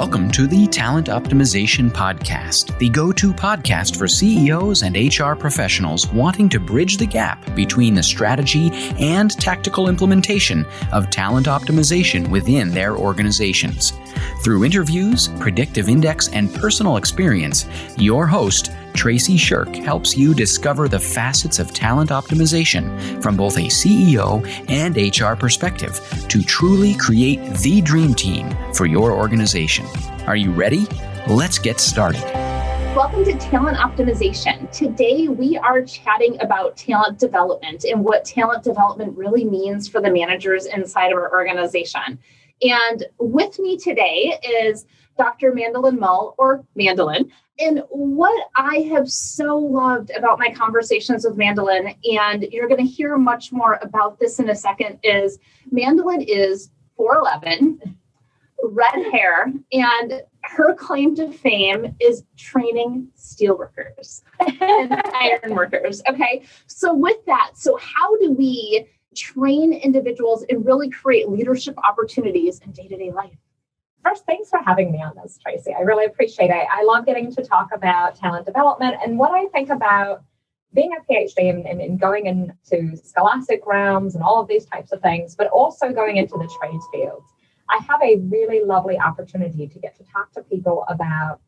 Welcome to the Talent Optimization Podcast, the go-to podcast for CEOs and HR professionals wanting to bridge the gap between the strategy and tactical implementation of talent optimization within their organizations. Through interviews, predictive index, and personal experience, your host, Tracy Shirk, helps you discover the facets of talent optimization from both a CEO and HR perspective to truly create the dream team for your organization. Are you ready? Let's get started. Welcome to Talent Optimization. Today, we are chatting about talent development and what talent development really means for the managers inside of our organization. And with me today is Dr. Mandolen Mull, or Mandolen. And what I have so loved about my conversations with Mandolen, and you're going to hear much more about this in a second, is Mandolen is 4'11", red hair, and her claim to fame is training steelworkers and iron workers. Okay, so with that, how do we train individuals and really create leadership opportunities in day-to-day life? First, thanks for having me on this, Tracy. I really appreciate it. I love getting to talk about talent development and what I think about being a PhD and going into scholastic realms and all of these types of things, but also going into the trades fields. I have a really lovely opportunity to get to talk to people about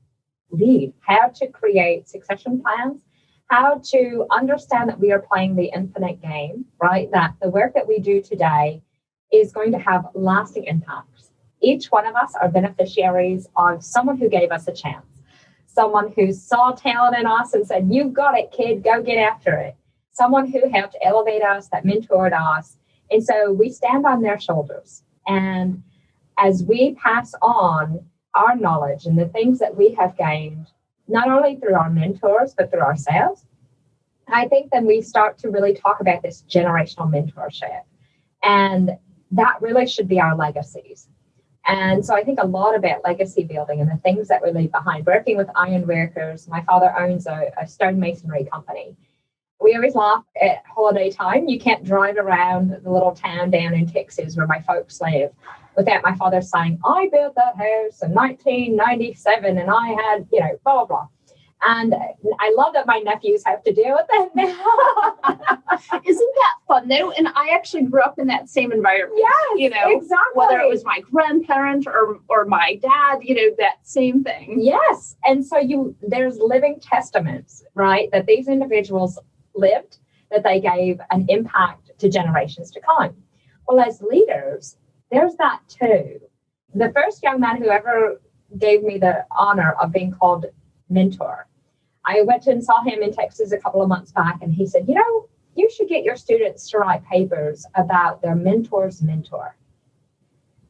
how to create succession plans, how to understand that we are playing the infinite game, right? That the work that we do today is going to have lasting impacts. Each one of us are beneficiaries of someone who gave us a chance, someone who saw talent in us and said, "You got it, kid, go get after it." Someone who helped elevate us, that mentored us. And so we stand on their shoulders. And as we pass on our knowledge and the things that we have gained, not only through our mentors, but through ourselves, I think then we start to really talk about this generational mentorship. And that really should be our legacies. And so I think a lot about legacy building and the things that we leave behind. Working with iron workers, my father owns a stonemasonry company. We always laugh at holiday time. You can't drive around the little town down in Texas where my folks live without my father saying, "I built that house in 1997 and I had, blah, blah, blah." And I love that my nephews have to deal with that now. Isn't that fun, though? And I actually grew up in that same environment. Yes, exactly. Whether it was my grandparent or my dad, that same thing. Yes. And so there's living testaments, right, that these individuals lived, that they gave an impact to generations to come. Well, as leaders, there's that too. The first young man who ever gave me the honor of being called mentor, I went and saw him in Texas a couple of months back, and he said, "You should get your students to write papers about their mentor's mentor."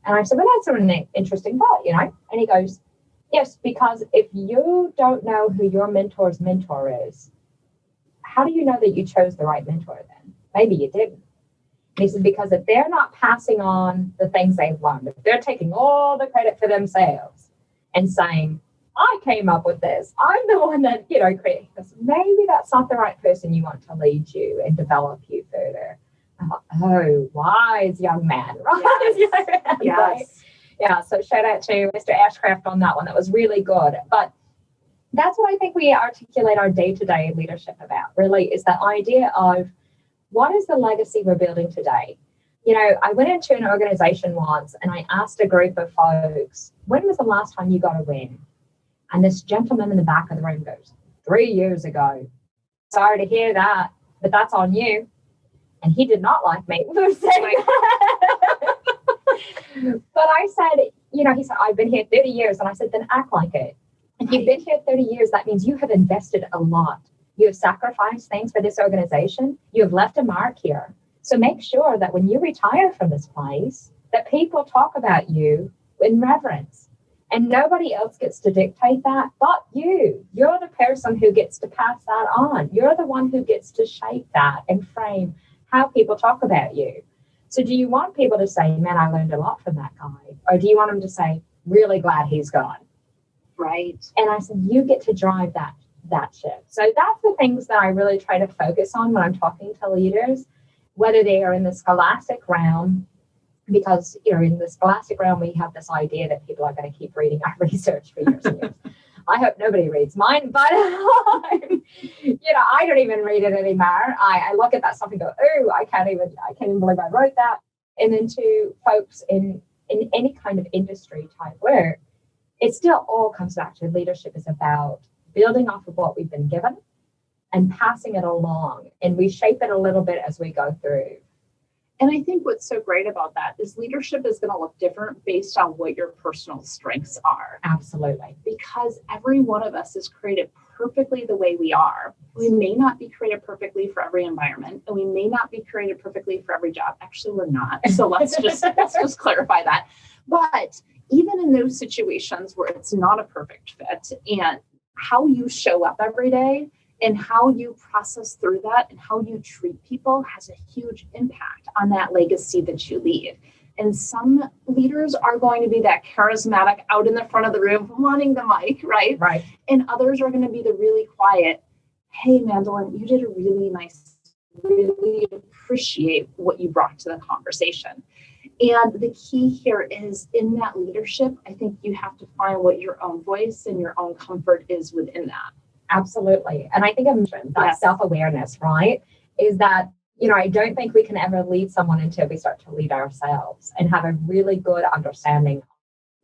And I said, "Well, that's an interesting thought, And he goes, "Yes, because if you don't know who your mentor's mentor is, how do you know that you chose the right mentor then? Maybe you didn't." And he said, "Because if they're not passing on the things they've learned, if they're taking all the credit for themselves and saying, 'I came up with this, I'm the one that, created this,' maybe that's not the right person you want to lead you and develop you further." I thought, oh, wise young man, right? Yes. Right? Yeah, so shout out to Mr. Ashcraft on that one. That was really good. But that's what I think we articulate our day-to-day leadership about, really, is that idea of what is the legacy we're building today? I went into an organization once and I asked a group of folks, "When was the last time you got a win?" And this gentleman in the back of the room goes, 3 years ago. "Sorry to hear that, but that's on you." And he did not like me for saying that. But I said, he said, "I've been here 30 years. And I said, "Then act like it. If you've been here 30 years, that means you have invested a lot. You have sacrificed things for this organization. You have left a mark here. So make sure that when you retire from this place, that people talk about you in reverence. And nobody else gets to dictate that but you. You're the person who gets to pass that on. You're the one who gets to shape that and frame how people talk about you. So do you want people to say, 'Man, I learned a lot from that guy'? Or do you want them to say, 'Really glad he's gone'?" Right. And I said, you get to drive that shift. So that's the things that I really try to focus on when I'm talking to leaders, whether they are in the scholastic realm because, in the scholastic realm, we have this idea that people are going to keep reading our research for years and years. I hope nobody reads mine, but, I don't even read it anymore. I look at that stuff and go, oh, I can't even believe I wrote that. And then to folks in any kind of industry type work, it still all comes back to leadership is about building off of what we've been given and passing it along. And we shape it a little bit as we go through. And I think what's so great about that is leadership is going to look different based on what your personal strengths are. Absolutely. Because every one of us is created perfectly the way we are. We may not be created perfectly for every environment, and we may not be created perfectly for every job. Actually, we're not. So let's just clarify that. But even in those situations where it's not a perfect fit, and how you show up every day and how you process through that and how you treat people has a huge impact on that legacy that you lead. And some leaders are going to be that charismatic out in the front of the room wanting the mic, right? Right. And others are going to be the really quiet, hey, Mandolen, you did a really nice, really appreciate what you brought to the conversation. And the key here is in that leadership, I think you have to find what your own voice and your own comfort is within that. Absolutely. And I think I mentioned that self-awareness, right? Is that, I don't think we can ever lead someone until we start to lead ourselves and have a really good understanding.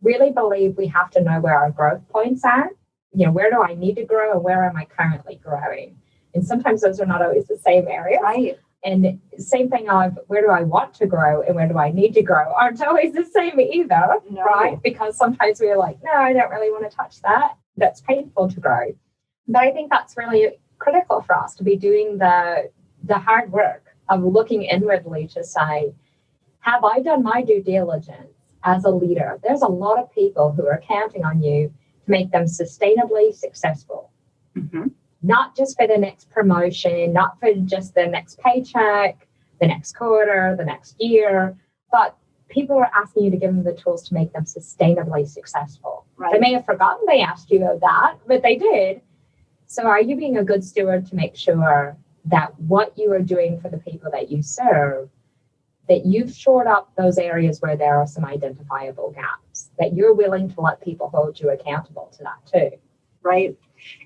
Really believe we have to know where our growth points are. Where do I need to grow and where am I currently growing? And sometimes those are not always the same areas. Right. And same thing of where do I want to grow and where do I need to grow aren't always the same either, right? Because sometimes we're like, no, I don't really want to touch that. That's painful to grow. But I think that's really critical for us to be doing the hard work of looking inwardly to say, have I done my due diligence as a leader? There's a lot of people who are counting on you to make them sustainably successful. Mm-hmm. Not just for the next promotion, not for just the next paycheck, the next quarter, the next year, but people are asking you to give them the tools to make them sustainably successful. Right. They may have forgotten they asked you of that, but they did. So are you being a good steward to make sure that what you are doing for the people that you serve, that you've shored up those areas where there are some identifiable gaps, that you're willing to let people hold you accountable to that too? Right.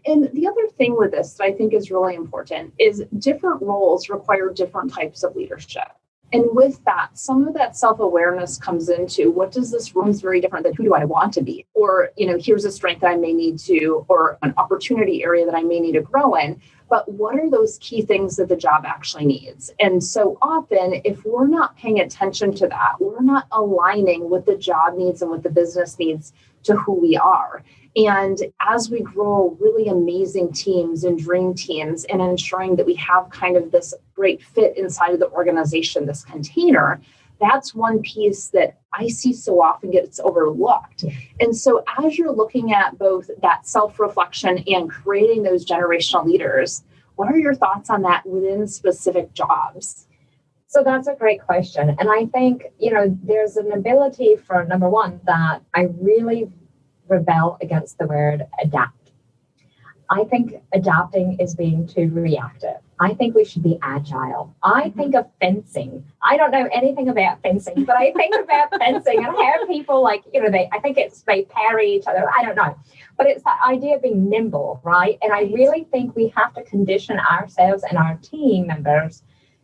And the other thing with this that I think is really important is different roles require different types of leadership. And with that, some of that self-awareness comes into what does this role is very different than who do I want to be? Or, here's a strength that I may need to, or an opportunity area that I may need to grow in. But what are those key things that the job actually needs? And so often, if we're not paying attention to that, we're not aligning what the job needs and what the business needs to who we are. And as we grow really amazing teams and dream teams and ensuring that we have kind of this great fit inside of the organization, this container, that's one piece that I see so often gets overlooked. And so as you're looking at both that self-reflection and creating those generational leaders, what are your thoughts on that within specific jobs? So that's a great question. And I think, there's an ability for, number one, that I really rebel against the word adapt. I think adapting is being too reactive. I think we should be agile. I think of fencing. I don't know anything about fencing, but I think about fencing and how people I think they parry each other. I don't know. But it's that idea of being nimble, right? And I really think we have to condition ourselves and our team members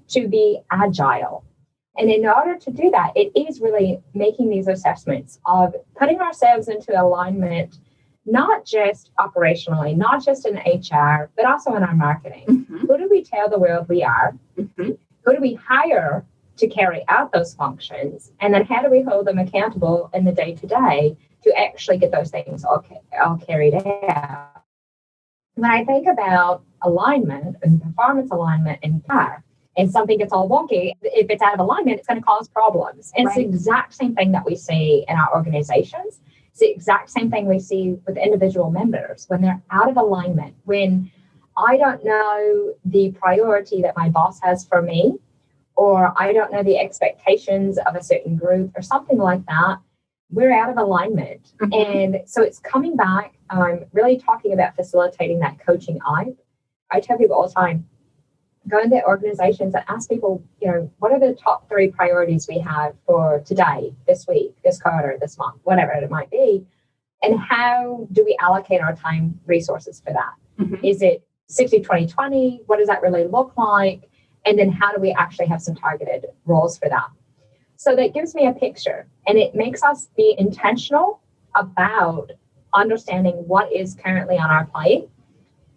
to be agile. And in order to do that, it is really making these assessments of putting ourselves into alignment, not just operationally, not just in HR, but also in our marketing. Mm-hmm. Who do we tell the world we are? Mm-hmm. Who do we hire to carry out those functions? And then how do we hold them accountable in the day-to-day to actually get those things all carried out? When I think about alignment and performance alignment in PR, and something gets all wonky, if it's out of alignment, it's going to cause problems. And It's the exact same thing that we see in our organizations. It's the exact same thing we see with individual members when they're out of alignment. When I don't know the priority that my boss has for me, or I don't know the expectations of a certain group or something like that, we're out of alignment. Mm-hmm. And so it's coming back. I'm really talking about facilitating that coaching I tell people all the time, go into organizations and ask people, what are the top 3 priorities we have for today, this week, this quarter, this month, whatever it might be, and how do we allocate our time resources for that? Mm-hmm. Is it 60-20-20? What does that really look like? And then how do we actually have some targeted roles for that? So that gives me a picture, and it makes us be intentional about understanding what is currently on our plate.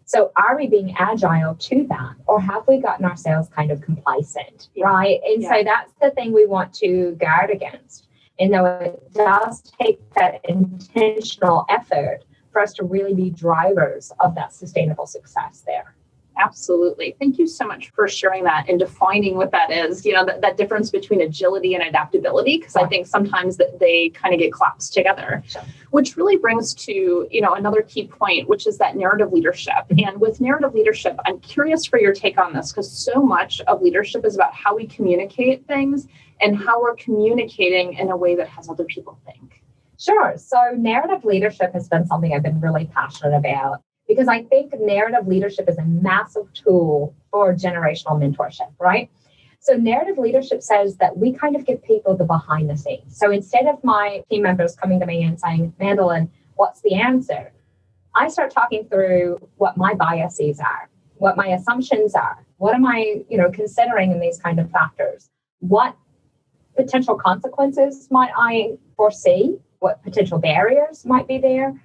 So are we being agile to that, or have we gotten ourselves kind of complacent, right? And so that's the thing we want to guard against. And though it does take that intentional effort for us to really be drivers of that sustainable success there. Absolutely. Thank you so much for sharing that and defining what that is, that difference between agility and adaptability, because I think sometimes that they kind of get collapsed together, which really brings to, another key point, which is that narrative leadership. And with narrative leadership, I'm curious for your take on this, because so much of leadership is about how we communicate things and how we're communicating in a way that has other people think. Sure. So narrative leadership has been something I've been really passionate about, because I think narrative leadership is a massive tool for generational mentorship, right? So narrative leadership says that we kind of give people the behind the scenes. So instead of my team members coming to me and saying, Mandolen, what's the answer? I start talking through what my biases are, what my assumptions are, what am I, considering in these kind of factors? What potential consequences might I foresee? What potential barriers might be there?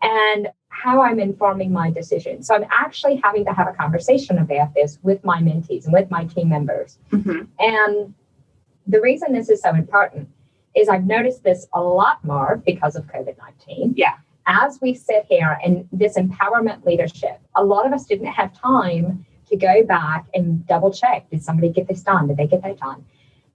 And how I'm informing my decision. So I'm actually having to have a conversation about this with my mentees and with my team members. Mm-hmm. And the reason this is so important is I've noticed this a lot more because of COVID-19. Yeah. As we sit here and this empowerment leadership, a lot of us didn't have time to go back and double check. Did somebody get this done? Did they get that done?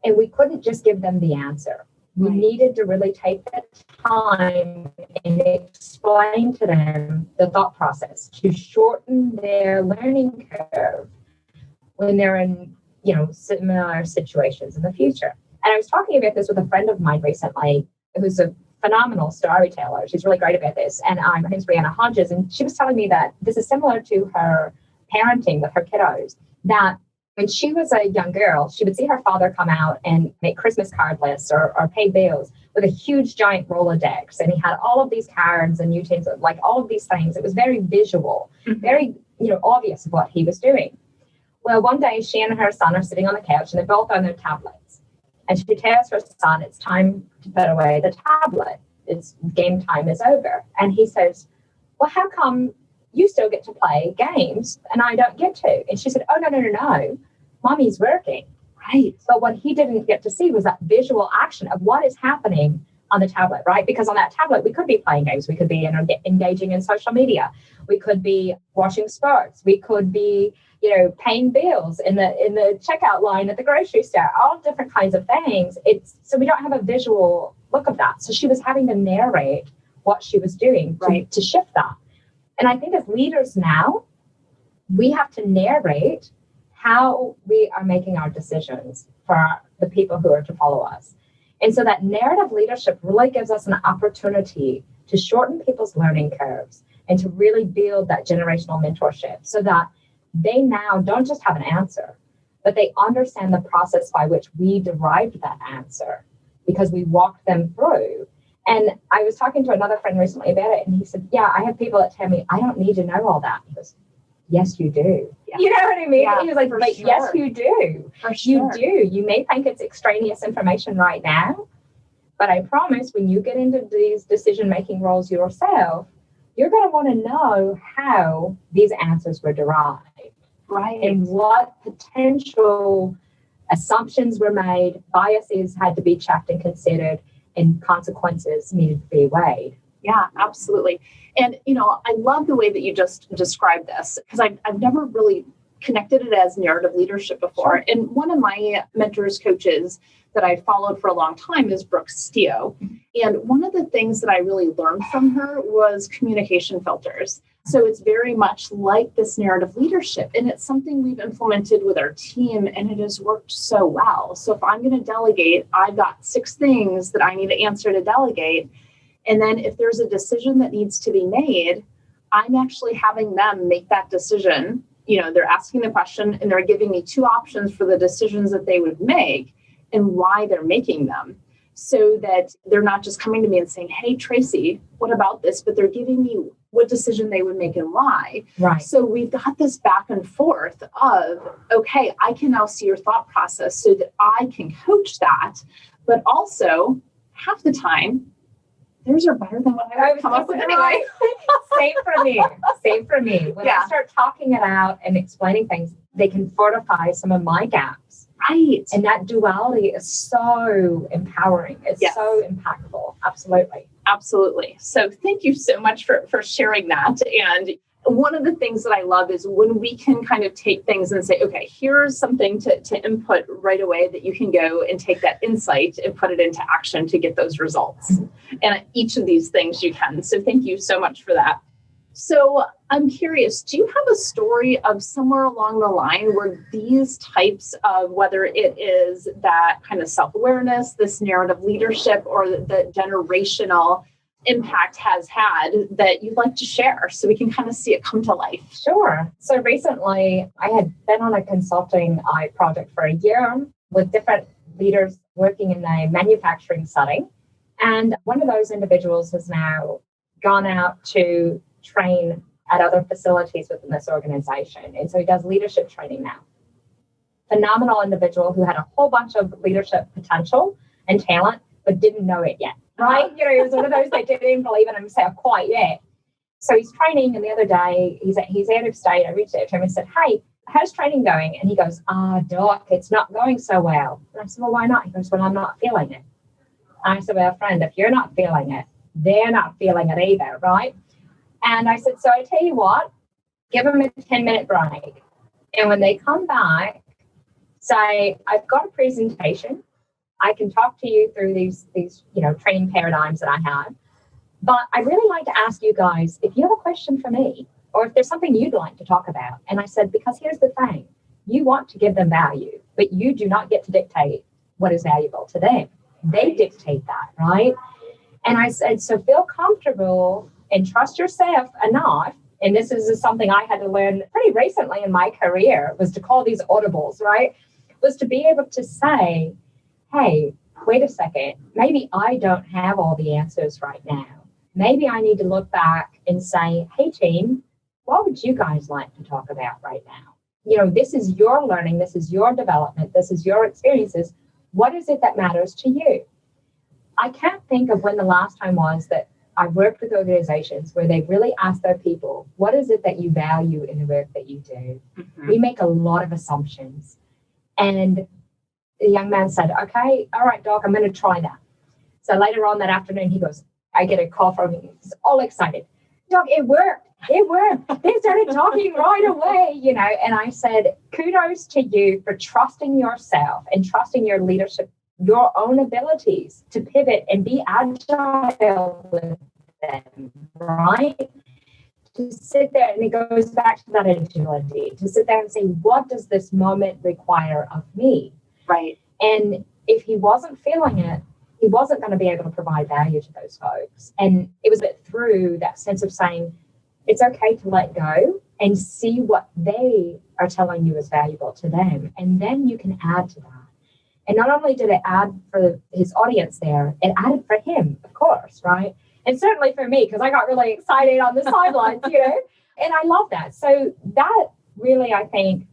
And we couldn't just give them the answer. We needed to really take the time and explain to them the thought process to shorten their learning curve when they're in, similar situations in the future. And I was talking about this with a friend of mine recently, who's a phenomenal storyteller. She's really great about this. And her name's Brianna Hodges. And she was telling me that this is similar to her parenting with her kiddos, that when she was a young girl, she would see her father come out and make Christmas card lists or pay bills with a huge giant Rolodex. And he had all of these cards and utensils, like all of these things. It was very visual, very, obvious of what he was doing. Well, one day she and her son are sitting on the couch and they're both on their tablets. And she tells her son, it's time to put away the tablet. It's game time is over. And he says, well, how come you still get to play games and I don't get to? And she said, oh, no. Mommy's working. Right. But what he didn't get to see was that visual action of what is happening on the tablet, right? Because on that tablet, we could be playing games. We could be engaging in social media. We could be watching sports. We could be, paying bills in the checkout line at the grocery store, all different kinds of things. So we don't have a visual look of that. So she was having to narrate what she was doing to shift that. And I think as leaders now, we have to narrate how we are making our decisions for the people who are to follow us. And so that narrative leadership really gives us an opportunity to shorten people's learning curves and to really build that generational mentorship so that they now don't just have an answer, but they understand the process by which we derived that answer because we walked them through. And I was talking to another friend recently about it, and he said, yeah, I have people that tell me, I don't need to know all that. He goes, yes, you do. Yeah. You know what I mean? Yeah, he was like, sure. Yes, you do. For sure. You do. You may think it's extraneous information right now, but I promise when you get into these decision-making roles yourself, you're going to want to know how these answers were derived. Right. And what potential assumptions were made, biases had to be checked and considered, and consequences needed to be weighed. Yeah, absolutely. And, I love the way that you just described this because I've never really connected it as narrative leadership before. Sure. And one of my mentors, coaches that I followed for a long time is Brooke Steele. And one of the things that I really learned from her was communication filters. So it's very much like this narrative leadership. And it's something we've implemented with our team, and it has worked so well. So if I'm going to delegate, I've got 6 things that I need to answer to delegate. And then if there's a decision that needs to be made, I'm actually having them make that decision they're asking the question and they're giving me two options for the decisions that they would make and why they're making them, so that they're not just coming to me and saying, hey, Tracy, what about this? But they're giving me what decision they would make and why. Right. So we've got this back and forth of, okay, I can now see your thought process so that I can coach that. But also, half the time, theirs are better than what I would come up with anyway. Same for me. When I start talking it out and explaining things, they can fortify some of my gaps. Right. And that duality is so empowering. It's so impactful. Absolutely. Absolutely. So thank you so much for sharing that. And one of the things that I love is when we can kind of take things and say, okay, here's something to input right away that you can go and take that insight and put it into action to get those results. Mm-hmm. And each of these things you can. So thank you so much for that. So I'm curious, do you have a story of somewhere along the line where these types of, whether it is that kind of self-awareness, this narrative leadership, or the generational impact has had that you'd like to share so we can kind of see it come to life? Sure. So recently I had been on a consulting project for a year with different leaders working in a manufacturing setting. And one of those individuals has now gone out to train at other facilities within this organization. And so he does leadership training now. Phenomenal individual who had a whole bunch of leadership potential and talent, but didn't know it yet, right? He was one of those that didn't even believe in himself quite yet. So he's training, and the other day, he's out of state. I reached out to him and said, hey, how's training going? And he goes, Doc, it's not going so well. And I said, well, why not? He goes, well, I'm not feeling it. And I said, well, friend, if you're not feeling it, they're not feeling it either, right? And I said, so I tell you what, give them a 10-minute break. And when they come back, say, I've got a presentation. I can talk to you through these training paradigms that I have. But I'd really like to ask you guys, if you have a question for me, or if there's something you'd like to talk about. And I said, because here's the thing. You want to give them value, but you do not get to dictate what is valuable to them. They dictate that, right? And I said, so feel comfortable and trust yourself enough. And this is something I had to learn pretty recently in my career, was to call these audibles, right? Was to be able to say, hey, wait a second, maybe I don't have all the answers right now. Maybe I need to look back and say, hey, team, what would you guys like to talk about right now? This is your learning. This is your development. This is your experiences. What is it that matters to you? I can't think of when the last time was that I've worked with organizations where they really ask their people, what is it that you value in the work that you do? Mm-hmm. We make a lot of assumptions. And the young man said, okay, all right, Doc, I'm going to try that. So later on that afternoon, he goes, I get a call from him. He's all excited. Doc, it worked. It worked. They started talking right away, and I said, kudos to you for trusting yourself and trusting your leadership, your own abilities to pivot and be agile with them, right? To sit there, and it goes back to that agility, to sit there and say, what does this moment require of me? Right. And if he wasn't feeling it, he wasn't going to be able to provide value to those folks. And it was a bit through that sense of saying, it's okay to let go and see what they are telling you is valuable to them. And then you can add to that. And not only did it add for his audience there, it added for him, of course, right? And certainly for me, because I got really excited on the sidelines, and I love that. So that really, I think,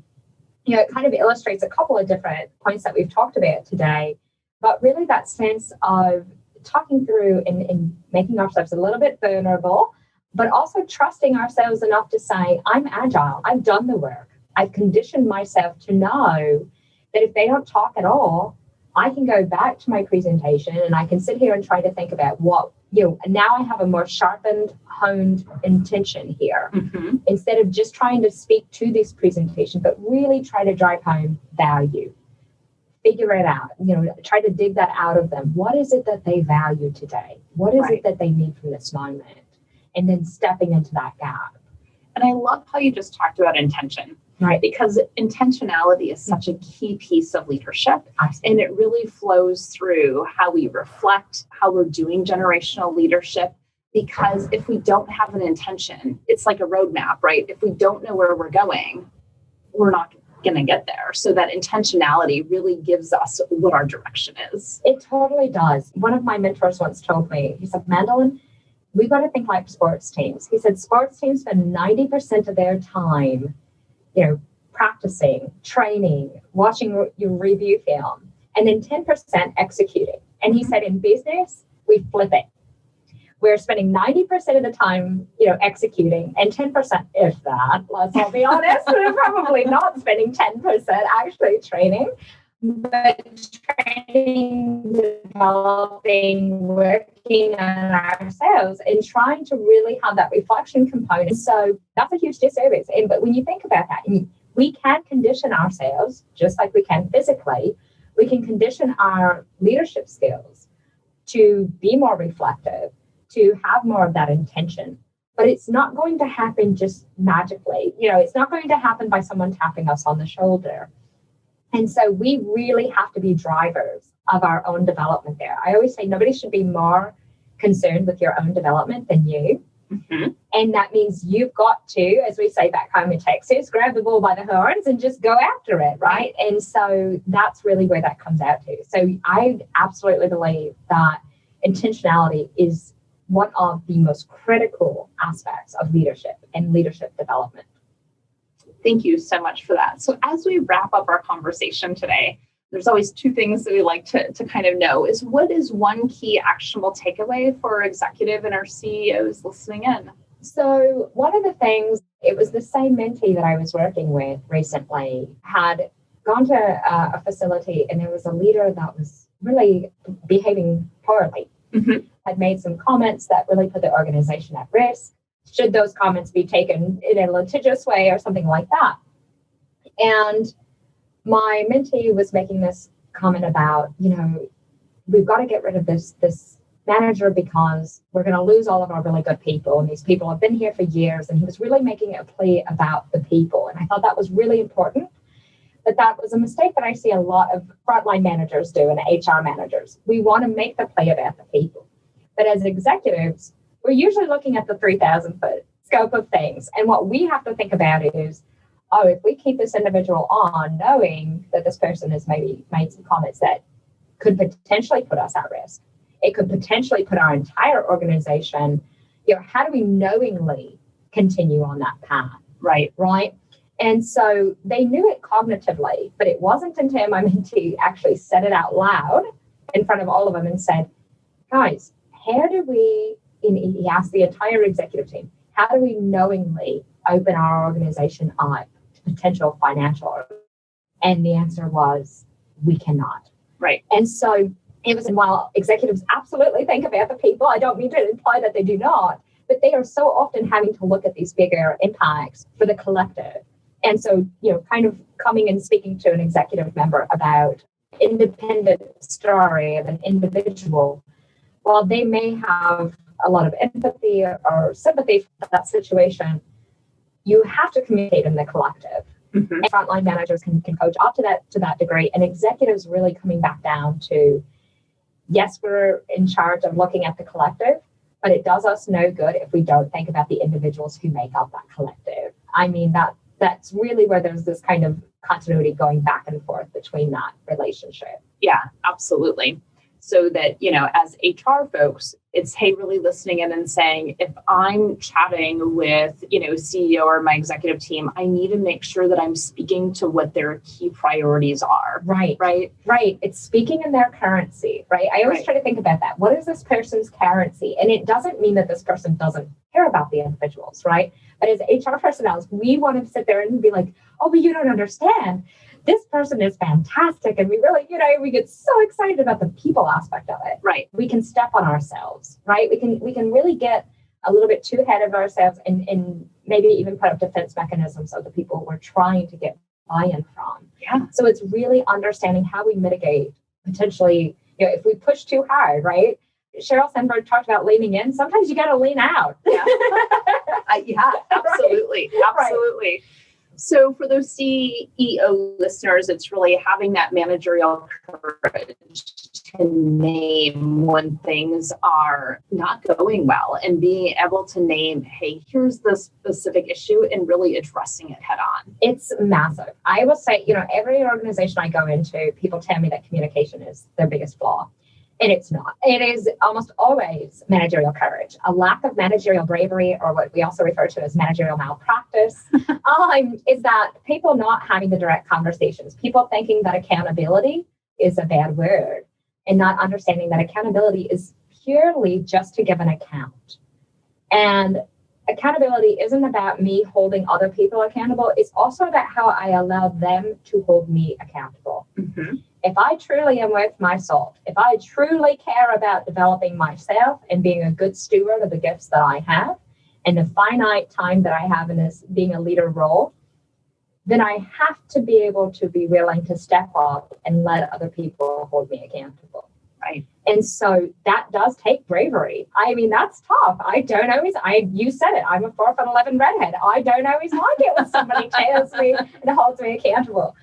it kind of illustrates a couple of different points that we've talked about today, but really that sense of talking through and making ourselves a little bit vulnerable, but also trusting ourselves enough to say, I'm agile, I've done the work, I've conditioned myself to know that if they don't talk at all, I can go back to my presentation and I can sit here and try to think about what, now I have a more sharpened, honed intention here. Mm-hmm. Instead of just trying to speak to this presentation, but really try to drive home value. Figure it out, try to dig that out of them. What is it that they value today? What is it that they need from this moment? And then stepping into that gap. And I love how you just talked about intention. Right, because intentionality is such a key piece of leadership. Absolutely. And it really flows through how we reflect, how we're doing generational leadership. Because if we don't have an intention, it's like a roadmap, right? If we don't know where we're going, we're not going to get there. So that intentionality really gives us what our direction is. It totally does. One of my mentors once told me, he said, Mandolen, we got to think like sports teams. He said, sports teams spend 90% of their time, practicing, training, watching your review film, and then 10% executing. And he said, in business, we flip it. We're spending 90% of the time, executing, and 10%, if that, let's all be honest, we're probably not spending 10% actually training, but training, developing, working on ourselves and trying to really have that reflection component. So that's a huge disservice. But when you think about that, we can condition ourselves just like we can physically. We can condition our leadership skills to be more reflective, to have more of that intention. But it's not going to happen just magically. It's not going to happen by someone tapping us on the shoulder. And so we really have to be drivers of our own development there. I always say nobody should be more concerned with your own development than you. Mm-hmm. And that means you've got to, as we say back home in Texas, grab the bull by the horns and just go after it, right? And so that's really where that comes out to. So I absolutely believe that intentionality is one of the most critical aspects of leadership and leadership development. Thank you so much for that. So as we wrap up our conversation today, there's always two things that we like to kind of know is what is one key actionable takeaway for our executive and our CEOs listening in? So one of the things, it was the same mentee that I was working with recently had gone to a facility and there was a leader that was really behaving poorly, mm-hmm. had made some comments that really put the organization at risk. Should those comments be taken in a litigious way or something like that? And my mentee was making this comment about, we've got to get rid of this manager because we're going to lose all of our really good people. And these people have been here for years. And he was really making a plea about the people. And I thought that was really important. But that was a mistake that I see a lot of frontline managers do and HR managers. We want to make the play about the people. But as executives, we're usually looking at the 3,000-foot scope of things. And what we have to think about is, if we keep this individual on, knowing that this person has maybe made some comments that could potentially put us at risk, it could potentially put our entire organization, how do we knowingly continue on that path? Right. And so they knew it cognitively, but it wasn't until my mentee actually said it out loud in front of all of them and said, guys, how do we, and he asked the entire executive team, how do we knowingly open our organization up to potential financial? And the answer was, we cannot. Right. And so it was, and while executives absolutely think about the people, I don't mean to imply that they do not, but they are so often having to look at these bigger impacts for the collective. And so, kind of coming and speaking to an executive member about independent story of an individual, while they may have a lot of empathy or sympathy for that situation, you have to communicate in the collective. Mm-hmm. And frontline managers can coach up to that degree, and executives really coming back down to, yes, we're in charge of looking at the collective, but it does us no good if we don't think about the individuals who make up that collective. I mean, that's really where there's this kind of continuity going back and forth between that relationship. Yeah, absolutely. So that, as HR folks, it's, hey, really listening in and saying, if I'm chatting with, CEO or my executive team, I need to make sure that I'm speaking to what their key priorities are. Right. It's speaking in their currency, right? I always try to think about that. What is this person's currency? And it doesn't mean that this person doesn't care about the individuals, right? But as HR personnel, we want to sit there and be like, oh, but you don't understand. This person is fantastic. And we really, we get so excited about the people aspect of it. Right. We can step on ourselves, right? We can really get a little bit too ahead of ourselves and maybe even put up defense mechanisms of the people we're trying to get buy-in from. Yeah. So it's really understanding how we mitigate potentially, if we push too hard, right? Sheryl Sandberg talked about leaning in. Sometimes you got to lean out. Yeah, yeah, absolutely. Absolutely. Right. So for those CEO listeners, it's really having that managerial courage to name when things are not going well and being able to name, hey, here's the specific issue and really addressing it head on. It's massive. I will say, every organization I go into, people tell me that communication is their biggest flaw. And it's not. It is almost always managerial courage, a lack of managerial bravery, or what we also refer to as managerial malpractice, is that people not having the direct conversations, people thinking that accountability is a bad word and not understanding that accountability is purely just to give an account. And accountability isn't about me holding other people accountable. It's also about how I allow them to hold me accountable. Mm-hmm. If I truly am worth my salt, if I truly care about developing myself and being a good steward of the gifts that I have and the finite time that I have in this being a leader role, then I have to be able to be willing to step up and let other people hold me accountable. Right. And so that does take bravery. I mean, that's tough. You said it, I'm a 4'11" redhead. I don't always like it when somebody tells me and holds me accountable.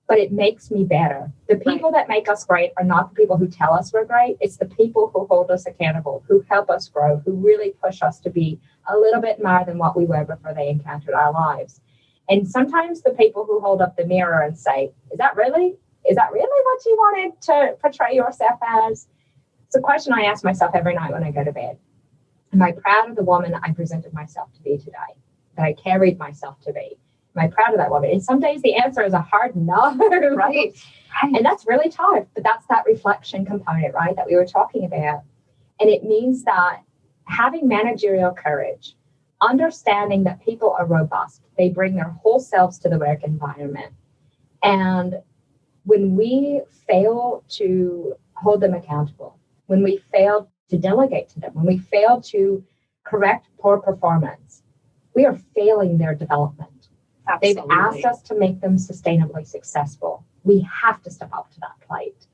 But it makes me better. The people that make us great are not the people who tell us we're great. It's the people who hold us accountable, who help us grow, who really push us to be a little bit more than what we were before they encountered our lives. And sometimes the people who hold up the mirror and say, is that really what you wanted to portray yourself as? It's a question I ask myself every night when I go to bed. Am I proud of the woman I presented myself to be today, that I carried myself to be? Am I proud of that woman? And some days the answer is a hard no. Right. And that's really tough. But that's that reflection component, right, that we were talking about. And it means that having managerial courage, understanding that people are robust, they bring their whole selves to the work environment. And when we fail to hold them accountable, when we fail to delegate to them, when we fail to correct poor performance, we are failing their development. Absolutely. They've asked us to make them sustainably successful. We have to step up to that plate.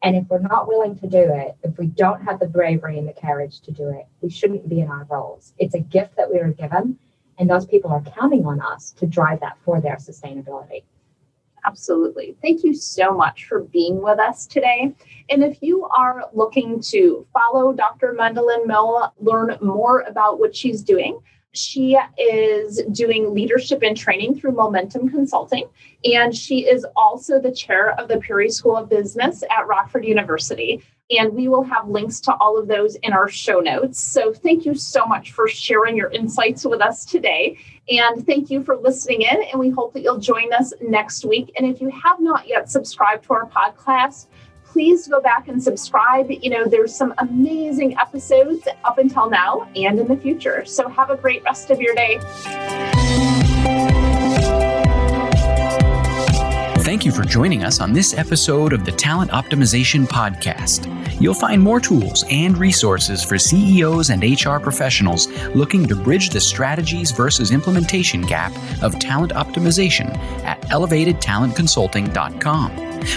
And if we're not willing to do it, if we don't have the bravery and the courage to do it, we shouldn't be in our roles. It's a gift that we were given, and those people are counting on us to drive that for their sustainability. Absolutely. Thank you so much for being with us today. And if you are looking to follow Dr. Mandolen Mull, learn more about what she's doing, she is doing leadership and training through Momentum Consulting, and she is also the chair of the Peary School of Business at Rockford University. And we will have links to all of those in our show notes. So thank you so much for sharing your insights with us today. And thank you for listening in. And we hope that you'll join us next week. And if you have not yet subscribed to our podcast, please go back and subscribe. There's some amazing episodes up until now and in the future. So have a great rest of your day. Thank you for joining us on this episode of the Talent Optimization Podcast. You'll find more tools and resources for CEOs and HR professionals looking to bridge the strategies versus implementation gap of talent optimization at elevatedtalentconsulting.com.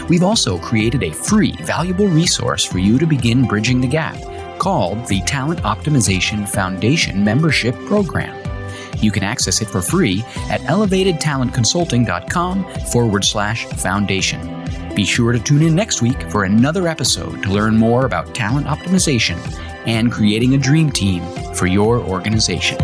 We've also created a free, valuable resource for you to begin bridging the gap called the Talent Optimization Foundation Membership Program. You can access it for free at elevatedtalentconsulting.com/foundation. Be sure to tune in next week for another episode to learn more about talent optimization and creating a dream team for your organization.